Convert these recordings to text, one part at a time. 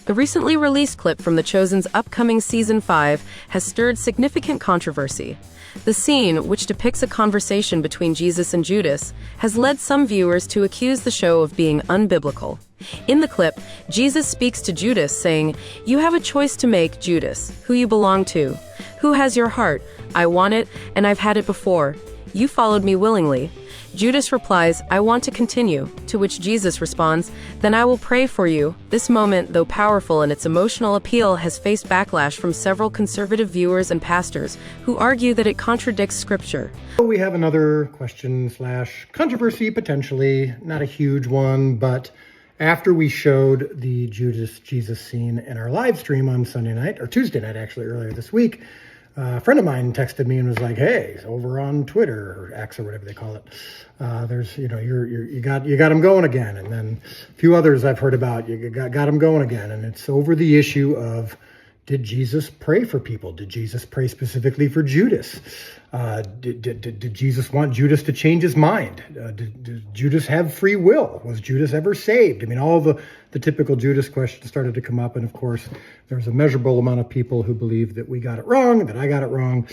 The recently released clip from The Chosen's upcoming Season 5 has stirred significant controversy. The scene, which depicts a conversation between Jesus and Judas, has led some viewers to accuse the show of being unbiblical. In the clip, Jesus speaks to Judas, saying, "You have a choice to make, Judas, who you belong to. Who has your heart? I want it, and I've had it before. You followed me willingly." Judas replies, "I want to continue," to which Jesus responds, "Then I will pray for you." This moment, though powerful in its emotional appeal, has faced backlash from several conservative viewers and pastors who argue that it contradicts Scripture. We have another question / controversy, potentially, not a huge one, but after we showed the Judas Jesus scene in our live stream on Sunday night, or Tuesday night actually, earlier this week, a friend of mine texted me and was like, "Hey, over on Twitter or X or whatever they call it, there's you got them going again." And then a few others I've heard about, you got them going again, and it's over the issue of, did Jesus pray for people? Did Jesus pray specifically for Judas? Did Jesus want Judas to change his mind? Did Judas have free will? Was Judas ever saved? I mean, all the typical Judas questions started to come up. And of course, there's a measurable amount of people who believe that we got it wrong, that I got it wrong.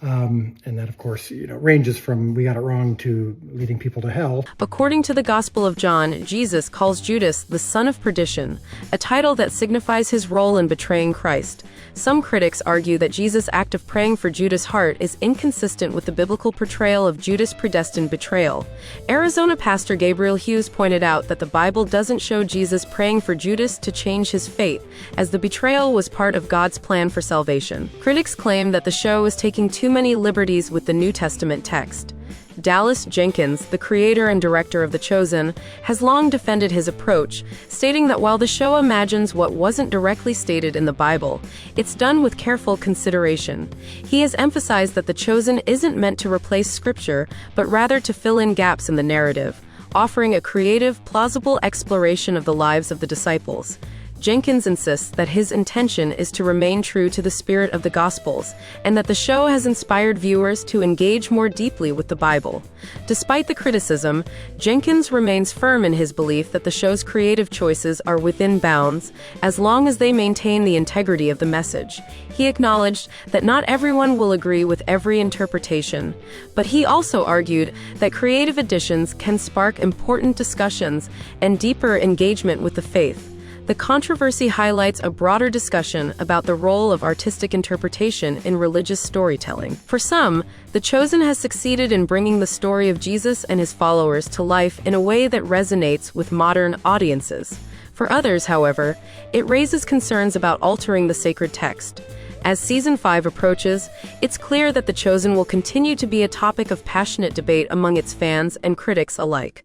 And that, of course, ranges from we got it wrong to leading people to hell. According to the Gospel of John, Jesus calls Judas the son of perdition, a title that signifies his role in betraying Christ. Some critics argue that Jesus' act of praying for Judas' heart is inconsistent with the biblical portrayal of Judas' predestined betrayal. Arizona pastor Gabriel Hughes pointed out that the Bible doesn't show Jesus praying for Judas to change his fate, as the betrayal was part of God's plan for salvation. Critics claim that the show is taking too many liberties with the New Testament text. Dallas Jenkins, the creator and director of The Chosen, has long defended his approach, stating that while the show imagines what wasn't directly stated in the Bible, it's done with careful consideration. He has emphasized that The Chosen isn't meant to replace Scripture, but rather to fill in gaps in the narrative, offering a creative, plausible exploration of the lives of the disciples. Jenkins insists that his intention is to remain true to the spirit of the Gospels, and that the show has inspired viewers to engage more deeply with the Bible. Despite the criticism, Jenkins remains firm in his belief that the show's creative choices are within bounds, as long as they maintain the integrity of the message. He acknowledged that not everyone will agree with every interpretation, but he also argued that creative additions can spark important discussions and deeper engagement with the faith. The controversy highlights a broader discussion about the role of artistic interpretation in religious storytelling. For some, The Chosen has succeeded in bringing the story of Jesus and his followers to life in a way that resonates with modern audiences. For others, however, it raises concerns about altering the sacred text. As Season 5 approaches, it's clear that The Chosen will continue to be a topic of passionate debate among its fans and critics alike.